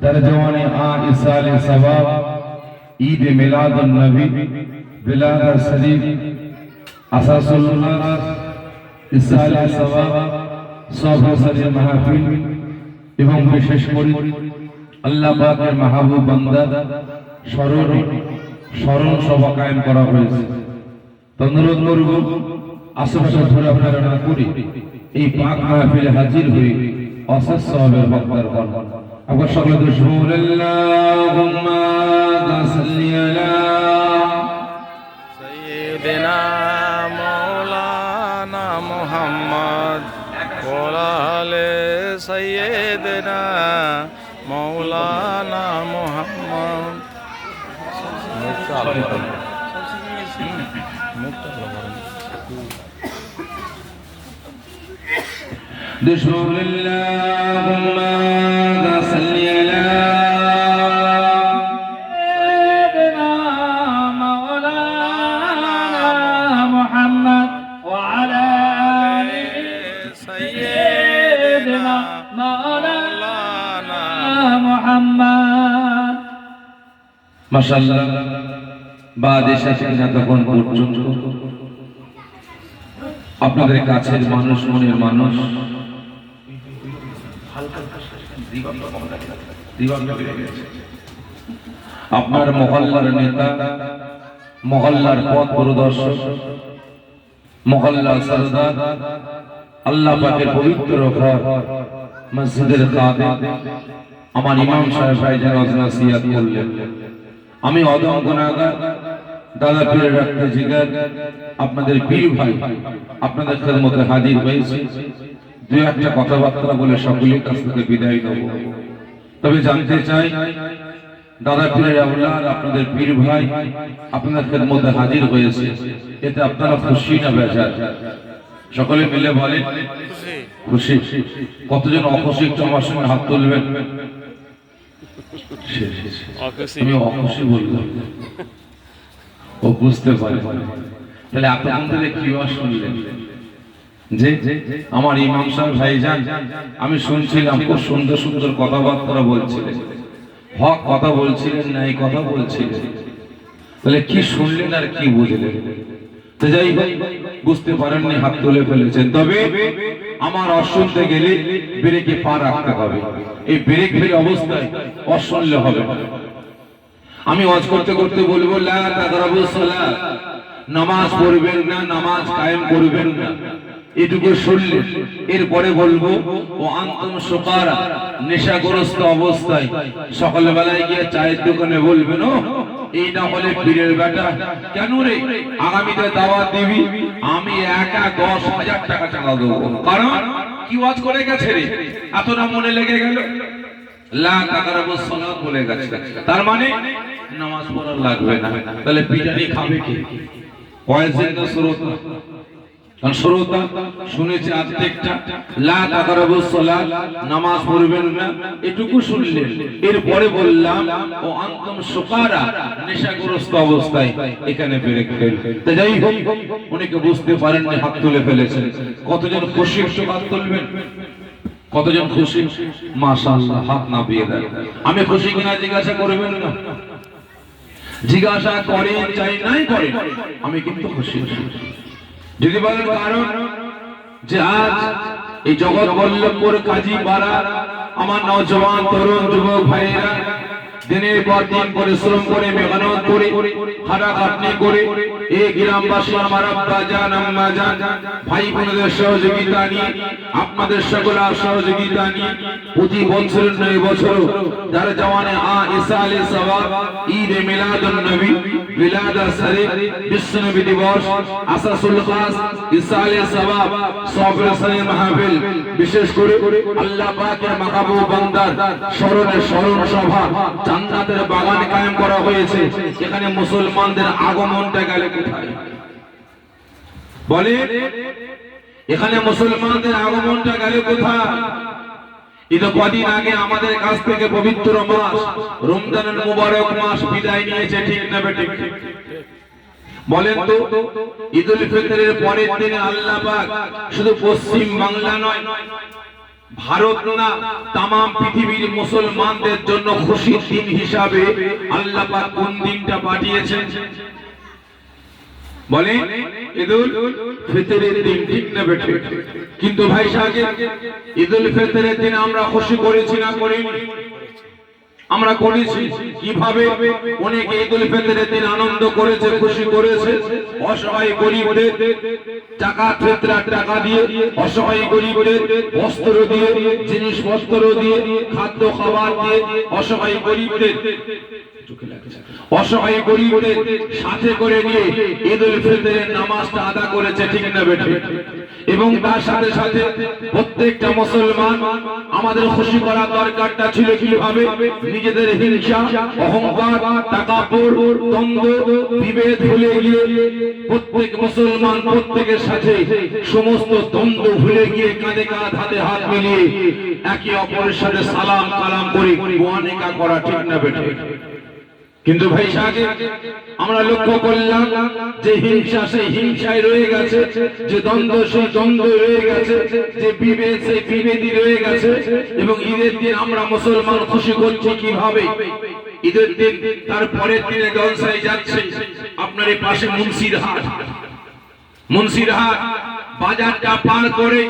در جوان ایصال ثواب عید میلاد النبی ولادت شریف اساس الناس ایصال ثواب সহসরে মাহফিল এবং বিশেষ করে আল্লাহ পাকের মাহবুব বান্দা স্মরণ সভা কায়েম করা হয়েছে। অনুরোধ করব আশেপাশে ধরে আপনারা না করি এই পাক মাহফিলে হাজির হয়ে অশেষ সওয়াবের হকদার হন। আবার সকলে দুশমুল আল্লাহুম্মা সাল্লি আলা সাইয়্যিদিনা মাওলানা মুহাম্মদ ওয়া আলে সাইয়্যিদিনা মাওলানা মুহাম্মদ। দুশমুল আল্লাহুম্মা সাল্লি আলা সাইয়্যিদিনা মাওলানা মুহাম্মদ ওয়া আলা আলি সাইয়্যিদিনা মাওলানা মুহাম্মদ। মাশাআল্লাহ বাদেশে কিনা তখন পর্যন্ত আপনাদের কাছের মানুষ মনের মানুষ আপনার মহল্লার নেতা, মহল্লার পথ প্রদর্শক, মহল্লার সরদার, আল্লাহ পাকের পবিত্র ঘর মসজিদের কাদে আমার ইমাম সাহেব ভাইজান নসিহত করলেন। আমি অদম গুনাহগার, দাদা পীরের রক্তে জিগার, আপনাদের পীর ভাই আপনাদের খেদমতে হাজির হয়েছে। দুই একটা কথাবার্তা বলে সকলের কাছ থেকে বিদায় নেব। তবে জানতে চাই দাদা পীরের আওলাদ আপনাদের পীর ভাই আপনাদের খেদমতে হাজির হয়েছে, এতে আপনারা খুশি না বেজার? সকলে মিলে বলেন খুশি। কতজন অখুশি একটু আমার সঙ্গে হাত তুলবেন? আমি অখুশি বললাম, ও বুঝতে পারে। তাহলে আপনাদের থেকে কি শুনলেন যে আমার ইমাম সাহেব ভাইজান, আমি শুনছিলাম খুব সুন্দর সুন্দর কথাবার্তা বলছিলেন, হক কথা বলছিলেন, না এই কথা বলছিলেন। তাহলে কি শুনলেন আর কি বুঝলেন? তো যাই হোক, বুঝতে পারেননি, হাত তুলে ফেলেছেন। তবে আমার অশুনতে গেলে ব্রেকে পা রাখতে হবে। এই ব্রেক ফেলে অবস্থায় অশুনলে হবে। আমি ওয়াজ করতে করতে বলবো লা তাকরাবুস সালাত, নামাজ পড়বেন না, নামাজ কায়েম করবেন না, এটুকু শুনলেন। এরপরে বলবো ও আনতুম সুকারা, নেশাগ্রস্ত অবস্থায় সকালবেলায় গিয়ে চায়ের দোকানে বলবেন ও এই না হলে পীরের বেটা, কেন রে আগামীতে দাওয়াত দিবি, আমি একা 10,000 টাকা চাঁদা দেবো। কারণ কি ওয়াজ করে গেছে রে, এত না মনে লেগে গেল। লা তাকরাবুস সালাত বলে গেছে, তার মানে নামাজ পড়া লাগবে না। তাহলে পিটানি খাবে কে? ওয়াজের তো শ্রোতা, কারণ শ্রোতা শুনেছে আর্ধেকটা। লা তাকরাবুস সালাত, নামাজ পড়বেন না, এটুকু শুনলেন। এরপরে বললাম ও আনতুম সুকারা, নেশাগ্রস্ত অবস্থায়, এখানে ব্রেক ফেল। তো যাই হোক, অনেকে বুঝতে পারেননি, হাত তুলে ফেলেছেন। কতজন খুশি হাত তুলবেন? কতজন খুশি? মাশাআল্লাহ, হাত না দিয়ে দেন। আমি খুশি কিনা জিজ্ঞাসা করবেন না, জিজ্ঞাসা করেন চাই নাই করেন, আমি কিন্তু খুশি। যদি বলেন কারণ যে আজ এই জগৎ বল্লভপুর কাজী পাড়া আমার নওজওয়ান তরুণ যুবক ভাইয়েরা দিনের পর দিন পরিশ্রম করে, মেহনত করে, খাটাখাটনি করে এই গ্রামবাসী আমার আব্বা জান, আম্মা জান, ভাই বোনদের সহযোগিতা নিয়ে, আপনাদের সকলের সহযোগিতা নিয়ে প্রতি বছর নয় বছর যার জওয়ানে ইসালে সওয়াব ঈদ মিলাদুন নবী বিলাদা শরীফ বিশ্ব নবী দিবস আসাসুল খাস ইসালে সওয়াব সফর শরীফ মাহফিল, বিশেষ করে আল্লাহ পাকের মাহবুব বান্দার স্মরণে স্মরণ সভা জান্নাতের বাগান কায়েম করা হয়েছে। এখানে মুসলমানদের আগমনটা গেলে কোথায় বলে? এখানে মুসলমানদের আগমনটা গেলে কোথায়? ঈদ কদিন আগে আমাদের কাছ থেকে পবিত্র মাস রমজানের মুবারক মাস বিদায় নিয়েছে, ঠিক না বেঠিক? বলেন তো, ঈদুল ফিতরের পরের দিনে আল্লাহ পাক শুধু পশ্চিম বাংলা নয়, ভারত না তামাম পৃথিবীর মুসলমানদের জন্য খুশির দিন হিসাবে আল্লাহ পাক কোন দিনটা পাঠিয়েছেন বলে? ঈদুল ফিতরের দিন, ঠিক না বেঠিক? কিন্তু ভাই সাহেব, ঈদুল ফিতরের দিন আমরা খুশি করেছি না করিনি? আমরা করেছি। কিভাবে? অনেকে ঈদুল ফিতরের দিন আনন্দ করেছে, খুশি করেছে। অসহায় গরিবদের জাকাত ফিতরার টাকা দিয়ে, অসহায় গরিবদের বস্ত্র দিয়ে, জিনিসপত্র দিয়ে, খাদ্য খাবার দিয়ে অসহায় গরিবদের সাথে করে নিয়ে ঈদুল ফিতরের নামাজটা আদা করেছে, ঠিক না বেঠিক? এবং তার সাথে সাথে প্রত্যেকটা মুসলমান আমাদের খুশি করার দরকারটা ছিল কিভাবে? নিজেদের হিংসা, অহংকার, তাকাব্বুর, দ্বন্দ্ব, বিভেদ ভুলে গিয়ে প্রত্যেক মুসলমান প্রত্যেকের সাথে সমস্ত দ্বন্দ্ব ভুলে গিয়ে কাঁধে কাঁধ, হাতে হাত মিলিয়ে একে অপরের সাথে সালাম কালাম করে মুআনিকা করা, ঠিক না বেঠিক? কিন্তু ভাই সাহেব, আমরা লক্ষ্য করলাম যে হিংসা সেই হিংসায় রয়ে গেছে, যে দ্বন্দ্ব সেই দ্বন্দ্ব রয়ে গেছে, যে বিভেদ সেই বিভেদই রয়ে গেছে। এবং ঈদের দিন আমরা মুসলমান খুশি করছি কিভাবে? ঈদের দিন তার পরের দিনে জলসায় যাচ্ছে আপনার এই পাশে মুন্সিরহাট বাজারটা পার করে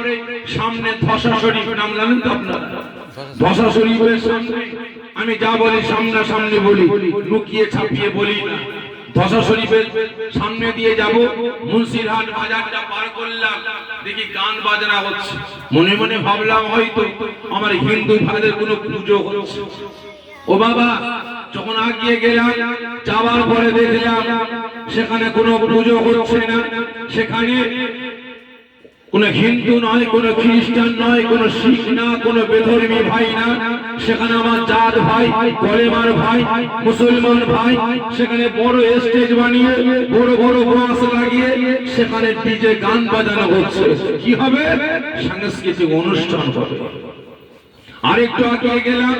সামনে ধসা শরীফ, নাম জানেন তো আপনারা? ধসা শরীফের সামনে আমি যা বলি সামনাসামনি বলি, লুকিয়ে ছাপিয়ে বলি না। ধসা শরীফের সামনে দিয়ে যাব, মুন্সিরহাট বাজারটা পার করলাম, দেখি গান বাজনা হচ্ছে। মনে মনে ভাবলাম হয়তো আমার হিন্দু ভাইদের কোনো পুজো হচ্ছে। ও বাবা, যখন আগিয়ে গেলাম, যাওয়ার পরে দেখলাম সেখানে কোনো পুজো হচ্ছে না। সেখানে কোন হিন্দু নয়, কোন খ্রিস্টান নয়, কোন শিখ না, কোন বেধর্মী ভাই না, সেখানে আমার জাত ভাই, কলেমার ভাই, মুসলমান ভাই, সেখানে বড় স্টেজ বানিয়ে বড় বড় বাস লাগিয়ে সেখানে ডিজে গান বাজানো হচ্ছে। কি হবে? সাংস্কৃতিক অনুষ্ঠান হবে। আরেকটু আগে গেলাম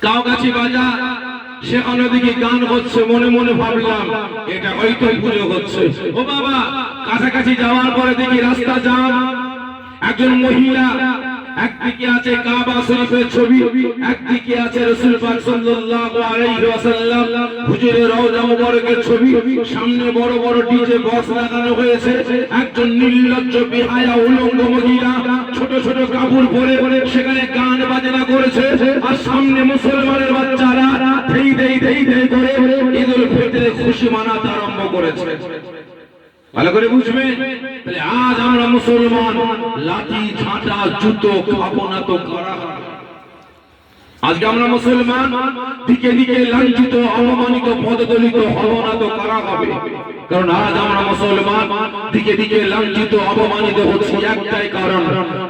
কাউগাছি বাজার, সেখানে দিকে গান হচ্ছে। মনে মনে ভাবলাম এটা হয়তো পুজো হচ্ছে। ও বাবা, কাছাকাছি যাওয়ার পরে দেখি রাস্তা জ্যাম। একজন মহিলা, একদিকে আছে কাবা শরীফের ছবি, একদিকে আছে রাসূল পাক সাল্লাল্লাহু আলাইহি ওয়াসাল্লাম হুজুরের রওজা মুবারকের ছবি। সামনে বড় বড় ডিজে বক্স লাগানো হয়েছে। একজন নির্লজ্জ বেহায়া উলঙ্গ মহিলা ছোট ছোট কাপড় পরে সেখানে গান বাজনা করেছে। আর সামনে মুসলমানের বাচ্চারা ধেই ধেই ধেই ধেই করে ঈদুল ফিতরে খুশি মানাতে আরম্ভ করেছে। ভালো করে বুঝবেন। তাহলে আজ আমরা মুসলমান লাঠি ঝাঁটা জুতো খাবো না তো কারা? আজকে আমরা মুসলমান দিকে দিকে লাঞ্ছিত, অপমানিত, পদদলিত হব না তো কারা হবে? কারণ আজ আমরা মুসলমান দিকে দিকে লাঞ্ছিত, অপমানিত হচ্ছি একটাই কারণ,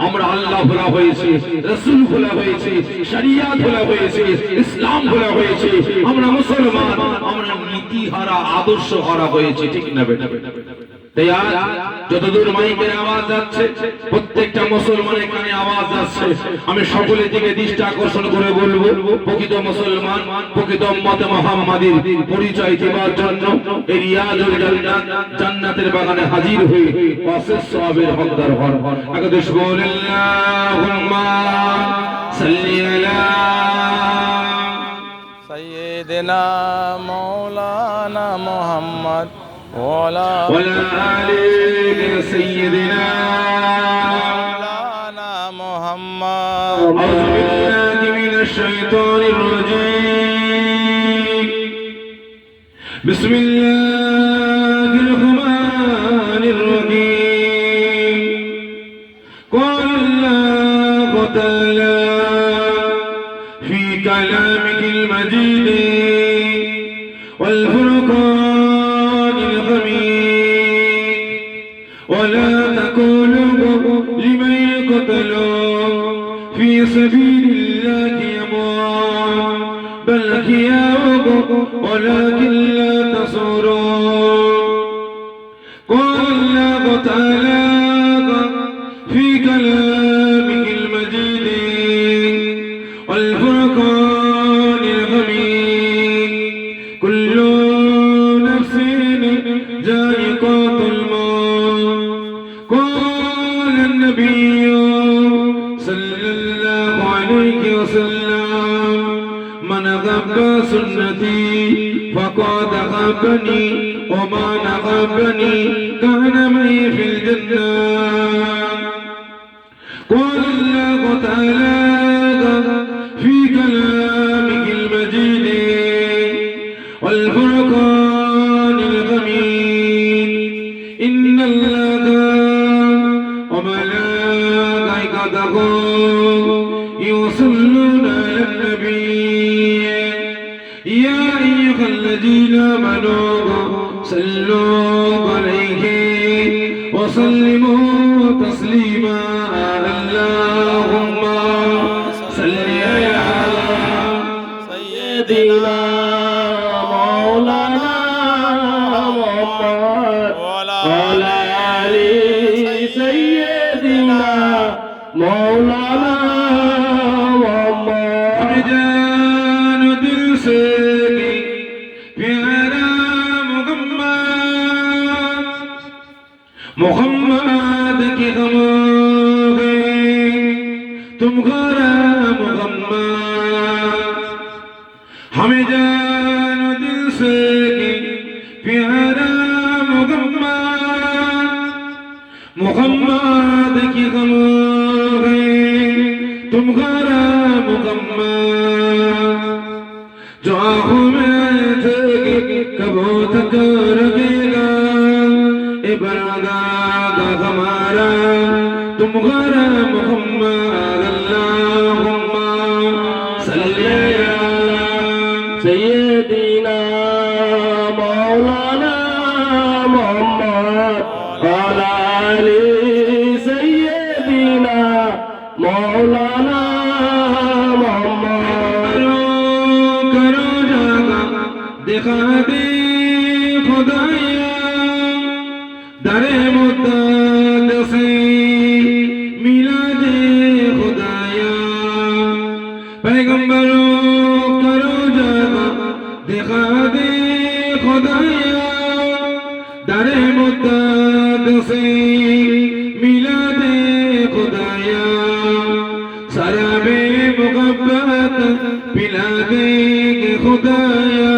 আমরা আল্লাহ ভোলা হয়েছি, রাসূল ভোলা হয়েছি, শরিয়াত ভোলা হয়েছি, ইসলাম ভোলা হয়েছি। আমরা মুসলমান, আমরা নীতি হারা, আদর্শ হারা হয়েছি, ঠিক না বেটা? তাই আজ যতদূর মাইকের আওয়াজ যাচ্ছে, প্রত্যেকটা মুসলমানের কানে আওয়াজ যাচ্ছে, আমি সকলের দিকে দৃষ্টি আকর্ষণ করে বলবো, প্রকৃত মুসলমান, প্রকৃত উম্মতে মুহাম্মাদীর পরিচয় দেওয়ার জন্য এই রিয়াজুল জান্নাত, জান্নাতের বাগানে হাজির হয়ে অশেষ সওয়াবের হকদার হন। আগে আল্লাহুম্মা সাল্লি আলা সাইয়্যিদিনা মাওলানা মুহাম্মদ وعلى آل سيدنا مولانا محمد. أعوذ بالله من الشيطان الرجيم. بسم الله الرحمن الرحيم. قال الله تعالى في كلامه المجيد والفرقان الحميد ولا تقولوا لمن يقتل في سبيل الله أموات بل أحياء ولكن لا تشعرون. قال الله تعالى في كلامه المجيد والفرقان الحميد كل نفس ذائقة الموت. قال النبي الله عليه وسلم من غب سنتي فقد غبني ومن غبني كان معي في الجنة. قال الله تعالى في كلامه المجيد والفرقان الحميد إن الله وملائكته يصلون على النبي يا أيها الذين آمنوا صلوا عليه وسلموا تسليما. اللهم صل على سيدنا مولانا محمد وعلى آل سيدنا مولانا محمد. जान दिल से प्यारा मोहम्मद की गमों तुम गरा मोहम्मद हमें जान दिल से प्यारा मोहम्मद की गमों तुम गरा मोहम्मद जो आँखों में थे कबो तक रखेगा ए बरादा हमारा तुम गरा मोहम्मद. अल्लाहुम्मा सल्ली अला सय्यदीना मौलाना मोहम्मद वअला आलि सय्यदीना मौलाना मोहम्मद. करो जागा दिखा दे खुदाया दरे मुद्दत से मिला दे खुदाया. पैगंबरों करो जागा दिखा दे खुदाया दरे मुद्दत से मिला दे खुदाया. शराबे मुहब्बत पिला दे खुदाया.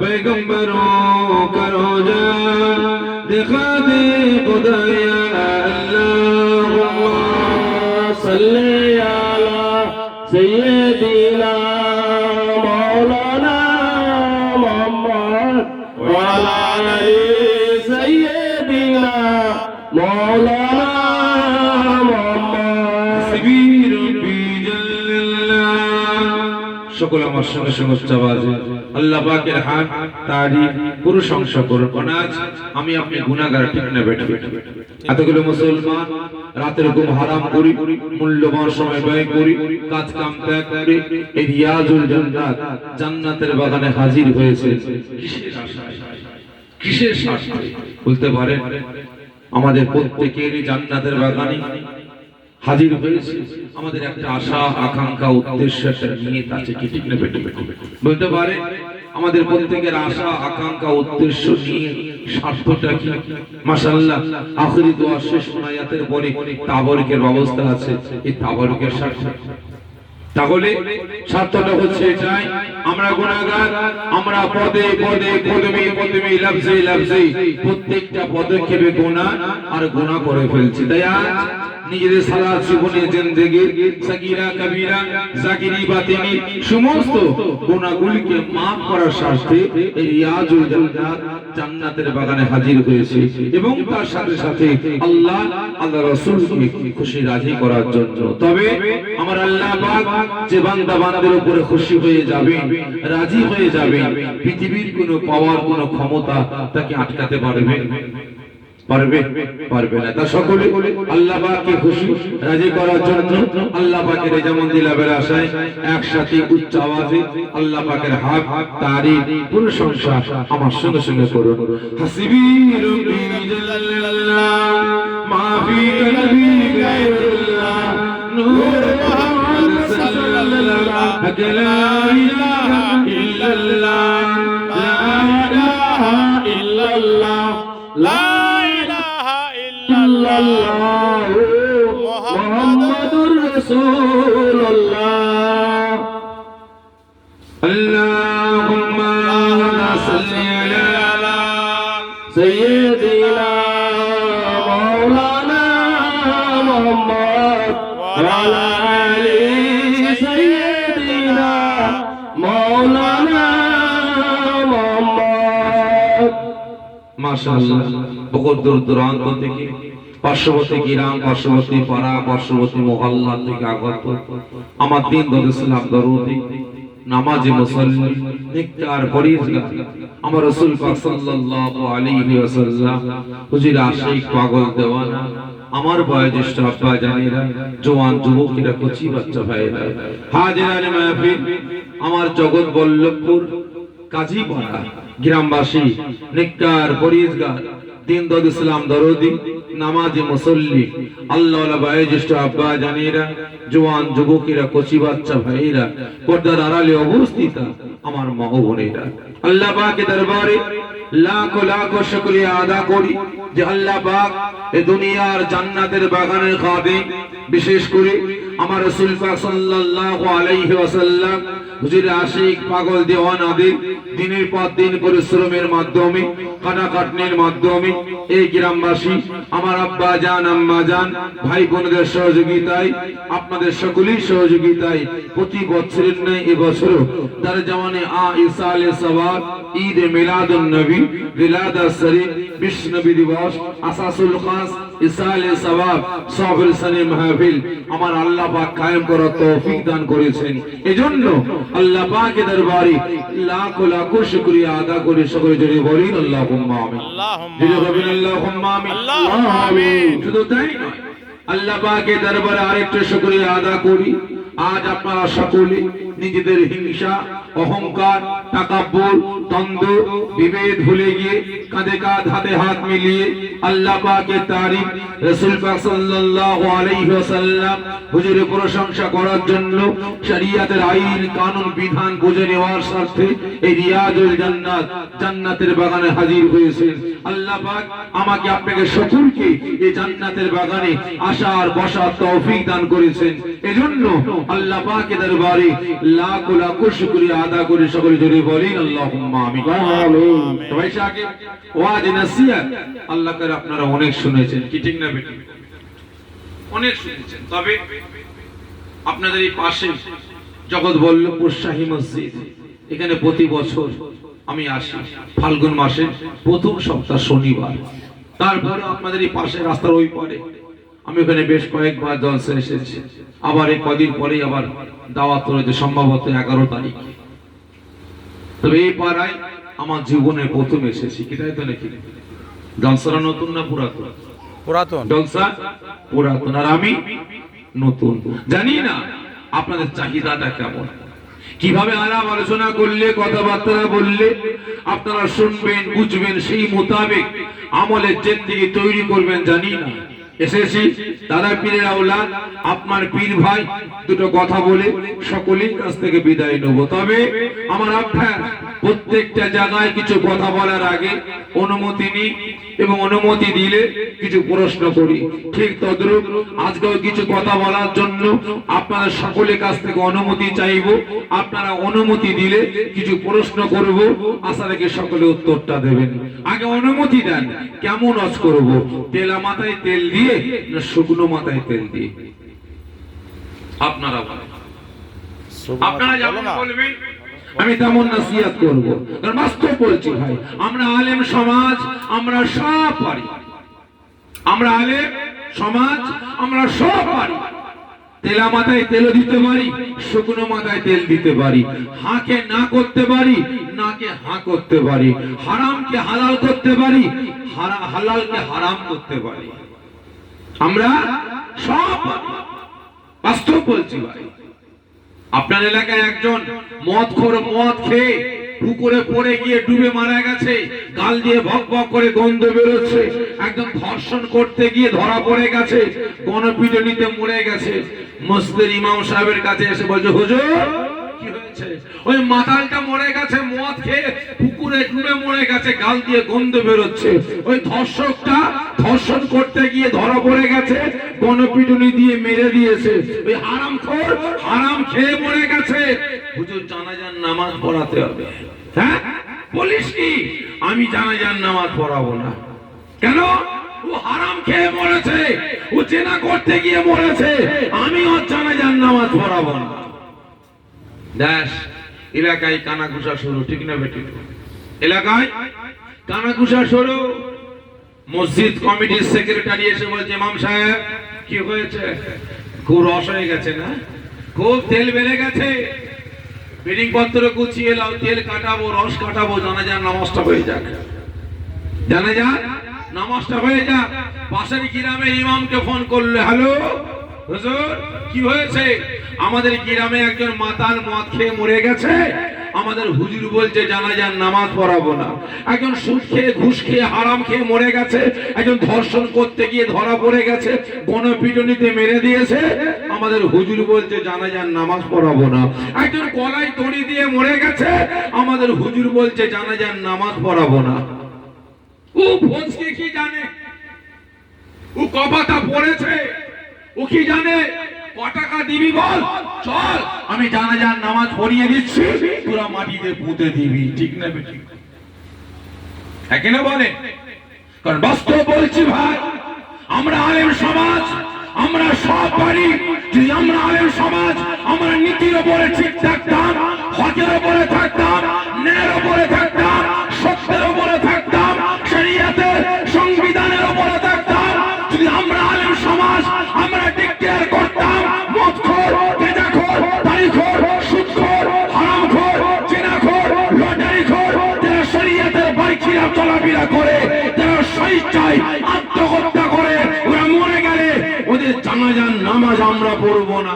पैगंबरों करो जा दिखा दे खुदाया. अल्लाहुम्मा सल्ली अला सय्यदीना मौलाना मोहम्मद वअला आलि सय्यदीना मौलाना मोहम्मद. সিবির বিজাল্লাহ সকল আমার সঙ্গে সঙ্গে উচ্চাবাজে আল্লাহ পাকের হাত তারিফ প্রশংসা করুন. আজ আমি আপনি গুনাহগার ঠিক না বেঠে এতগুলো মুসলমান রাতের ঘুম হারাম করি মূল্যবান সময় ব্যয় করি কাজ কাম ত্যাগ করে এই রিয়াজুল জান্নাত জান্নাতের বাগানে হাজির হয়েছে. কিসের আশায় কিসের স্বার্থে বলতে পারেন? আমাদের প্রত্যেকেরই জান্নাতের বাগানে হাজির হয়েছে আমাদের একটা আশা আকাঙ্ক্ষা উদ্দেশ্য একটা নিয়ত আছে কি ঠিক না বেটে বলতে পারে? আমাদের প্রত্যেকের আশা আকাঙ্ক্ষা উদ্দেশ্য নিয়ে স্বার্থটা কি? মাশাআল্লাহ আখিরি দোয়া শেষ আয়াতের পরে তাবারুকের ব্যবস্থা আছে. এই তাবারুকের স্বার্থ তাহলে স্বার্থটা হচ্ছে এটাই আমরা গুনাহগার আমরা পদে পদে কদমে কদমে লফজে লফজে প্রত্যেকটা পদক্ষেপে গুনাহ আর গুনাহ করে ফেলছি. তাই আজ নিজেদের সারা জীবনের জিন্দেগি সাগীরা কবিরা জাকিরি বাতিনি সমস্ত গুনাহগুলিকে maaf করার স্বার্থে এই রিয়াজুল জান্নাত জান্নাতের বাগানে হাজির হয়েছে এবং তার সাথে সাথে আল্লাহ আল্লাহ রাসূলকে খুশি রাজি করার জন্য. তবে আমার আল্লাহ পাক যে বান্দা বান্দার উপরে খুশি হয়ে যাবে রাজি হয়ে যাবে পৃথিবীর কোনো পাওয়ার কোনো ক্ষমতা তাকে আটকাতে পারবে পারবে পারবে না. তা সকলে আল্লাহ পাককে খুশি রাজি করার জন্য আল্লাহ পাকের রেজামন্দি লাভের আশায় একসাথে উচ্চ আওয়াজে আল্লাহ পাকের হাক তারিফ প্রশংসা আমার সঙ্গে সঙ্গে করুন. হাসিবি রব্বি জাল্লাল্লাহ মা ফি কলবি গায়রুল্লাহ নূর মুহাম্মদ সাল্লাল্লাহু লা ইলাহা ইল্লাল্লাহ লা ইলাহা ইল্লাল্লাহ লা মুহাম্মাদুর রাসূল মাশাআল্লাহ বহু দূর দূরান্ত থেকে পার্শ্ববর্তী গ্রাম, পার্শ্ববর্তী পাড়া, পার্শ্ববর্তী মহল্লা থেকে আগত আমার দিন ইসলাম দরদি নামাজি মুসল্লি নেককার পরহেজগার আমার রাসূল পাক সাল্লাল্লাহু আলাইহি ওয়াসাল্লাম হুজুর আশিক পাগল দেওয়ানা আমার বয়োজ্যেষ্ঠ আব্বা জানেরা, জওয়ান যুবকেরা, কচি বাচ্চা ভাইয়েরা, হাজিরানে মাহফিল, আমার জগৎ বল্লভপুর কাজীপাড়া গ্রামবাসী নেককার পরহেজগার দিন ইসলাম দরদি নামাজি মুসল্লি আল্লাহওয়ালা বয়োজ্যেষ্ঠ আব্বা জানেরা, জওয়ান যুবকেরা, কচি বাচ্চা ভাইয়েরা, পর্দার আড়ালে অবস্থিত আমার মা ও বোনেরা, আল্লাহ পাকের দরবারে লাখো লাখো শুকরিয়া আদা করি যে আল্লাহ পাক এই দুনিয়ার জান্নাতের বাগানের খাদিম, বিশেষ করে আমার রাসূল পাক সাল্লাল্লাহু আলাইহি ওয়াসাল্লাম হুজুর আশিক পাগল দেওয়ানাদের দিনের পর দিন পরিশ্রমের মাধ্যমে, কাটাকাটনির মাধ্যমে এই গ্রামবাসী আমার আব্বা জান, আম্মা জান, ভাই বোনদের সহযোগিতায়, আপনাদের সকলের সহযোগিতায় প্রতি বছরের ন্যায় এবছরও তার জামানে ইসালে সওয়াব, ঈদ মিলাদুন নবী, বিলাদাত শরীফ, বিশ্ব নবী দিবস, আসাসুল খাস, ইসালে সওয়াব, সবর সানে মাহফিল আমার আল্লাহ পাক কায়েম করার তৌফিক দান করেছেন। এজন্য আল্লাহ পাকের দরবারে লাখো লাখো শুকরিয়া আদা করে সকলে জোরে বলেন আল্লাহুম্মা আমিন। জোরে বলেন আল্লাহুম্মা আমিন। আল্লাহুম্মা আমিন। শুধু তাই নয়, আল্লাহ পাকের দরবারে আরেকটা শুকরিয়া আদা করি, আজ আপনারা সকলে নিজেদের হিংসা, অহংকার, তাকাব্বুর, দ্বন্দ্ব, বিভেদ ভুলে গিয়ে কাঁধে কাঁধ হাতে হাত মিলিয়ে আল্লাহ পাকের তারিফ, রাসূল পাক সাল্লাল্লাহু আলাইহি ওয়াসাল্লাম হুজুরের প্রশংসা করার জন্য শরীয়তের আইন কানুন বিধান বুঝে নেওয়ার স্বার্থে এই রিয়াজুল জান্নাত, জান্নাতের বাগানে হাজির হয়েছেন। আল্লাহ পাক আমাকে আপনাকে সকলকে এই জান্নাতের বাগানে আসার বসার তৌফিক দান করেছেন। এজন্য আল্লাহ পাকের দরবারে লাখো লাখো শুকরিয়া আদা করে সকলে জোরে বলেন আল্লাহুম্মা আমিন। সবাই সাথে ওয়াজ নসিহত আল্লাহ করে আপনারা অনেক শুনেছেন, কি ঠিক না বেটি? অনেক শুনেছেন। তবে আপনাদের এই পাশে জগৎ বল্লভপুর শাহী মসজিদ, এখানে প্রতি বছর আমি আসি ফাল্গুন মাসে প্রথম সপ্তাহ শনিবার। তারপরে আপনাদের এই পাশে রাস্তার ওই পারে আমি ওখানে বেশ কয়েকবার জলসা এসেছি। আবার এই কদিন পরেই আবার দাওয়াত রয়েছে, সম্ভবত 11 তারিখ। তবে এই পাড়ায় আমার জীবনে প্রথম এসেছি, কি তাই তো নাকি? জলসারা নতুন না পুরাতন? পুরাতন। জলসা পুরাতন, আর আমি নতুন। জানি না আপনাদের চাহিদাটা কেমন, কিভাবে আলাপ আলোচনা করলে, কথাবার্তা বললে আপনারা শুনবেন, বুঝবেন, সেই মোতাবেক আমলের জিন্দেগি তৈরি করবেন জানি না। এসেছি দাদা পীরের আওলাদ, আপনার পীর ভাই, দুটো কথা বলে সকলের কাছ থেকে বিদায় নেব। তবে আমার অভ্যাস প্রত্যেকটা জায়গায় কিছু কথা বলার আগে অনুমতি নিই এবং অনুমতি দিলে কিছু প্রশ্ন করি। ঠিক তদ্রূপ আজকেও কিছু কথা বলার জন্য আপনাদের সকলের কাছ থেকে অনুমতি চাইব। আপনারা অনুমতি দিলে কিছু প্রশ্ন করব, আশা রেখে সকলে উত্তরটা দেবেন। আগে অনুমতি দেন, কেমন ওয়াজ করব? তেলা মাথায় তেল দিয়ে না শুকনো মাথায় তেল দিয়ে? আপনারা বলেন, আপনারা যেমন বলবেন আমি তেমন নসিহত করব। কারণ বাস্তব বলছি ভাই, আমরা আলেম সমাজ, আমরা সব পারি। আমরা আলেম সমাজ, আমরা সব পারি। তেলা মাথায় তেল দিতে পারি, শুকনো মাথায় তেল দিতে পারি, হাঁকে না করতে পারি, নাকে হাঁ করতে পারি, হারামকে হালাল করতে পারি, হালালকে হারাম করতে পারি। আমরা সব বাস্তব বলছি ভাই। আপনার এলাকায় একজন মদখোর মদ খেয়ে পুকুরে পড়ে গিয়ে ডুবে মারা গেছে, গাল দিয়ে ভক ভক করে গন্ধ বেরোচ্ছে। একজন ধর্ষণ করতে গিয়ে ধরা পড়ে গেছে, গণপিটুনিতে মরে গেছে। মসজিদের ইমাম সাহেবের কাছে এসে বলছে, হুজুর কি হয়েছে? ওই মাতালটা মরে গেছে, মদ খেয়ে পুকুরে ডুবে মরে গেছে, গাল দিয়ে গন্ধ বেরোচ্ছে। ওই ধর্ষকটা ধর্ষণ করতে গিয়ে ধরা পড়ে গেছে, গণপিটুনি দিয়ে মেরে দিয়েছে। ওই হারামখোর হারাম খেয়ে মরে গেছে। হুজুর জানাজার নামাজ পড়াতে হবে। হ্যাঁ বলিস কি? আমি জানাজার নামাজ পড়াবো না। কেন? ও হারাম খেয়ে মরেছে, ও জেনা করতে গিয়ে মরেছে, আমি ওর জানাজার নামাজ পড়াবো না। দেশ এলাকায় কানাঘুষা শুরু, ঠিক না বেটি? এলাকায় কানাঘুষা শুরু। মসজিদ কমিটির সেক্রেটারি এসে বলছে, ইমাম সাহেব কি হয়েছে? খুব রস হয়ে গেছে না, খুব তেল বেড়ে গেছে, বিডিং পত্র গুছিয়ে লাও, তেল কাটাবো, রস কাটাবো, জানাজার নামাজটা হয়ে যাক, জানাজার নামাজটা হয়ে যাক। পাশের গ্রামের ইমামকে ফোন করলে, হ্যালো হুজুর কি হয়েছে? আমাদের গ্রামে একজন মাতাল মদ খেয়ে মরে গেছে, আমাদের হুজুর বলছে জানাজার নামাজ পড়াবো না। একজন সুদ খেয়ে ঘুষ খেয়ে হারাম খেয়ে মরে গেছে, একজন ধর্ষণ করতে গিয়ে ধরা পড়ে গেছে, গণপিটুনিতে মেরে দিয়েছে, আমাদের হুজুর বলছে জানাজার নামাজ পড়াবো না। একজন গলায় দড়ি দিয়ে মরে গেছে, আমাদের হুজুর বলছে জানাজার নামাজ পড়াবো না। ও ফোঁসকে কি জানে? ও কপাতা পড়েছে, ও কি জানে? ক টাকা দিবি বল, চল আমি জানাজার নামাজ পড়িয়ে দিচ্ছি, তোরা মাটিতে পুঁতে দিবি, ঠিক না বেঠিক? একেনা বলে, কারণ বাস্তব বলছি ভাই, আমরা আলেম সমাজ, আমরা সব পারি। যদি আমরা আলেম সমাজ, আমরা নীতির উপরে ঠিক থাকতাম, হকের উপরে থাকতাম, ন্যায়ের উপরে থাকতাম, সত্যের উপরে থাকতাম, শরীয়তের সংবিধানের উপরে থাকতাম, যদি আমরা আলেম সমাজ আমরা ডিক্লেয়ার করতাম মদখোর, গাঁজাখোর, তারিখোর, সুদখোর, হারামখোর, জিনাখোর, লটারিখোর, যারা শরীয়তের বাইখিরা চলাফেরা করে, যারা স্বেচ্ছায় আত্মহত্যা করে, ওরা মরে গেলে ওদের জানাজার নামাজ আমরা পড়বো না।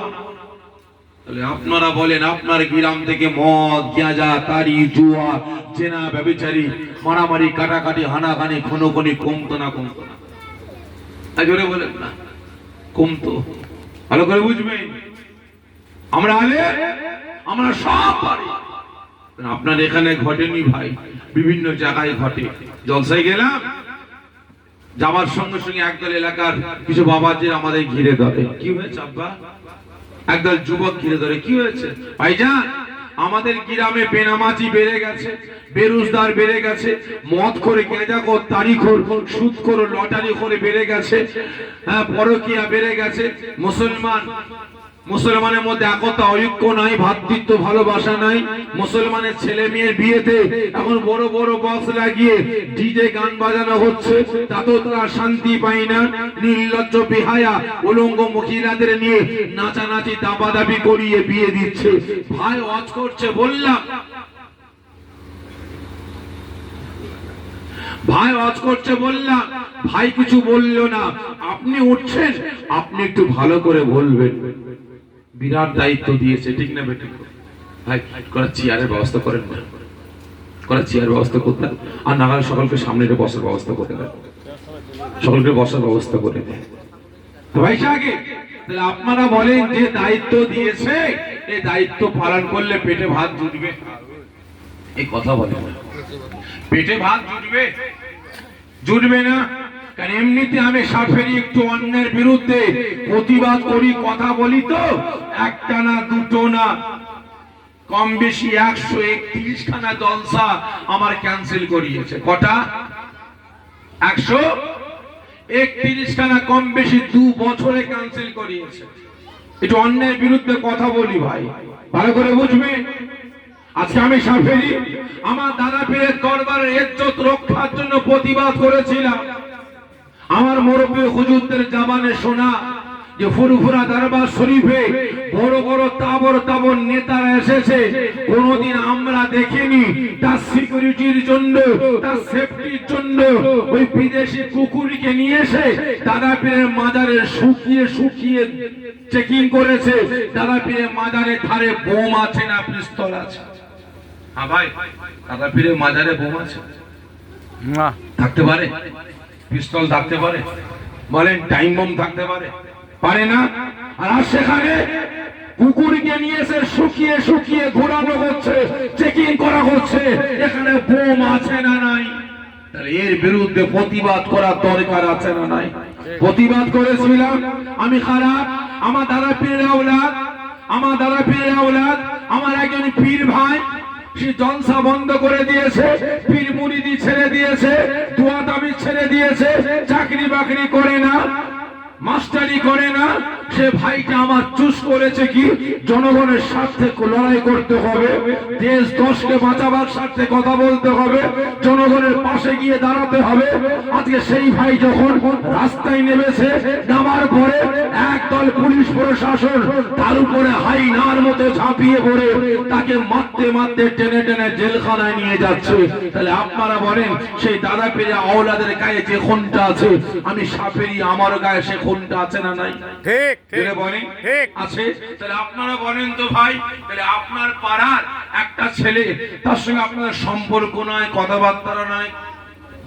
তাহলে আপনারা বলেন, আপনার গ্রাম থেকে মদ, গাঁজা, তারি, জুয়া, জেনা, ব্যভিচারী, মারামারি, কাটাকাটি, হানাহানি, খুনোখুনি কমতো না? কমতো না? জোরে বলেন না, কমতো? ভালো করে বুঝবেন, আমরা আলে, আমরা সব পারি। আপনার এখানে ঘটেনি ভাই, বিভিন্ন জায়গায় ঘটে। জলসায় গেলাম, যাবার সঙ্গে সঙ্গে একদল এলাকার কিছু বাবাজি আমাদের ঘিরে ধরে, কি হয়েছে আব্বা? একদল যুবক ঘিরে ধরে, কি হয়েছে ভাইজান? আমাদের গ্রামে বেনামাজি বেড়ে গেছে, বেরোজগার বেড়ে গেছে, মদ করে, গাঁজাখোর, তারিখোর, সুদখোর, লটারি করে বেড়ে গেছে, হ্যাঁ পরকীয়া বেড়ে গেছে। মুসলমানের মধ্যে একতা, ঐক্য নাই, ভ্রাতৃত্ব, ভালোবাসা নাই। মুসলমানের ছেলে মেয়ের বিয়েতে এখন বড় বড় বক্স লাগিয়ে ডিজে গান বাজানো হচ্ছে, তাতেও তারা শান্তি পায় না। নির্লজ্জ বেহায়া উলঙ্গ মহিলাদের নিয়ে নাচানাচি, দাবাদাবি করিয়ে বিয়ে দিচ্ছে। ভাই ওয়াজ করছে, বললাম ভাই ওয়াজ করছে, বললাম ভাই কিছু বললো না। আপনি উঠছেন, আপনি একটু ভালো করে বলবেন, বিরাট দায়িত্ব দিয়েছে, ঠিক না বেঠিক? ভাই করা চেয়ারের ব্যবস্থা করেন না, করা চেয়ার ব্যবস্থা করতে, আর নাগাল সকলকে সামনে বসার ব্যবস্থা করতে দেন, সকলকে বসার ব্যবস্থা করে দেন। ভাই আগে তাহলে আপনারা বলেন, যে দায়িত্ব দিয়েছে এই দায়িত্ব পালন করলে পেটে ভাত জুটবে? এই কথা বলেন না, পেটে ভাত জুটবে? জুটবে না। কারণ এমনিতে আমি সাফেরি একটু অন্যের বিরুদ্ধে প্রতিবাদ করি, কথা বলি, তো একটা না দুটো না, কম বেশি 131 খানা জলসা আমার ক্যান্সেল করিয়েছে। কটা? 131 খানা, কম বেশি 2 বছরে ক্যান্সেল করিয়েছে। একটু অন্যের বিরুদ্ধে কথা বলি ভাই, ভালো করে বুঝবে। আজকে আমি সাফেরি আমার দাদা পীরের দরবারের ইজ্জত রক্ষার জন্য প্রতিবাদ করেছিলাম। আমার মুরব্বী হুজুরদের জবানে শোনা যে ফুরফুরা দরবার শরীফে বড় বড় তাবর নেতারা এসেছে, কোনদিন আমরা দেখিনি। তার সিকিউরিটির জন্য, তার সেফটির জন্য ওই বিদেশি কুকুরকে নিয়ে এসে দাদা পীরের মাজারে শুকিয়ে চেকিং করেছে। দাদা পীরের মাজারে ধারে বোম আছে না পিস্তল আছে? হ্যাঁ ভাই, দাদা পীরের মাজারে বোম আছে? না, থাকতে পারে। পিস্তল থাকতে পারে, বলেন টাইম বম থাকতে পারে? পারে না। আর সেখানে কুকুরকে নিয়ে এসে শুকিয়ে ঘোরানো হচ্ছে, চেকিং করা হচ্ছে, এখানে বোম আছে না নাই? তাহলে এর বিরুদ্ধে প্রতিবাদ করার দরকার আছে না নাই? প্রতিবাদ করেছিলাম আমি। খারাপ আমার দাদা পীরের আওলাদ, আমার একজন পীর ভাই, সে জলসা বন্ধ করে দিয়েছে, পীর মুরিদি ছেড়ে দিয়েছে, দোয়া তাবিজ ছেড়ে দিয়েছে, চাকরি বাকরি করে না, মাস্টারি করে না, সে ভাইটা আমার চুজ করেছে কি জনগণের স্বার্থে লড়াই করতে হবে, দেশ দশকে বাঁচাবার স্বার্থে কথা বলতে হবে, জনগণের পাশে গিয়ে দাঁড়াতে হবে। আজকে সেই ভাই যখন রাস্তায় নেমেছে, নামার পরে একদল পুলিশ প্রশাসন তার উপরে হাইনার মতো ঝাঁপিয়ে পড়ে তাকে মারতে মারতে টেনে টেনে জেলখানায় নিয়ে যাচ্ছে। তাহলে আপনারা বলেন সেই দাদা পেরে আওলাদের গায়ে যে খুনটা আছে, আমি সাপেরই আমার গায়ে সে খুনটা আছে না নাই? ঠিক ঠিক বলেন ঠিক আছে। তাহলে আপনারা বলেন তো ভাই, তাহলে আপনার পাড়ার একটা ছেলে, তার সঙ্গে আপনার সম্পর্ক নয়, কথাবার্তা নয়,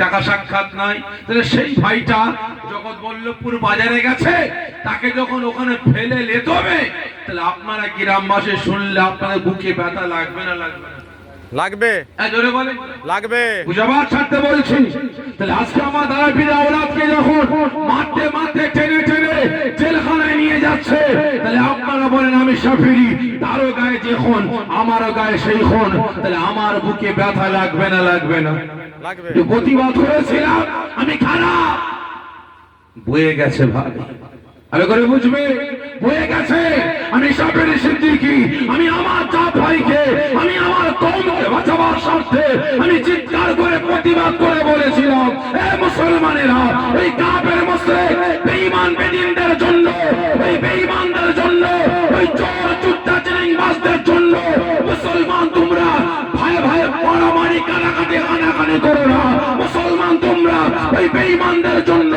দেখা সাক্ষাৎ নাই, তাহলে সেই ভাইটা জগৎবল্লভপুর বাজারে গেছে, তাকে যখন ওখানে ফেলে লেতবে, তাহলে আপনারা গ্রামবাসী শুনলে আপনাদের বুকে ব্যথা লাগবে না লাগবে না? লাগবে, জোরে বলেন লাগবে। বুঝাবার ছাড়তে বলছি। তাহলে আজকে আমার দাদা পীর আওলাদকে যখন মারতে মারতে টেনে টেনে জেলখানায় নিয়ে যাচ্ছে, তাহলে আপনারা বলেন আমি শাফিঈ, তারও গায়ে যে খুন আমারও গায়ে সেই খুন, তাহলে আমার বুকে ব্যথা লাগবে না লাগবে না? লাগবে। প্রতিবাদ করেছিলাম আমি খারাপ, বয়ে গেছে ভাই, ভালো করে বুঝবে, বয়ে গেছে। আমি শাফিঈ সিদ্দিকী, আমি আমার চাপ ভাইকে, আমি আমার কওমকে বাঁচাবার স্বার্থে আমি চিৎকার করে প্রতিবাদ করে বলেছিলাম, এ মুসলমানেরা, ওই কাফের মুশরিক বেঈমান বেদিনদের জন্য, ওই বেঈমানদের জন্য, ওই চোর চুট্টা চিরিংবাজদের জন্য মুসলমান তোমরা ভাই ভাই মারামারি কাটাকাটি হানাহানি করো না। মুসলমান তোমরা ওই বেঈমানদের জন্য,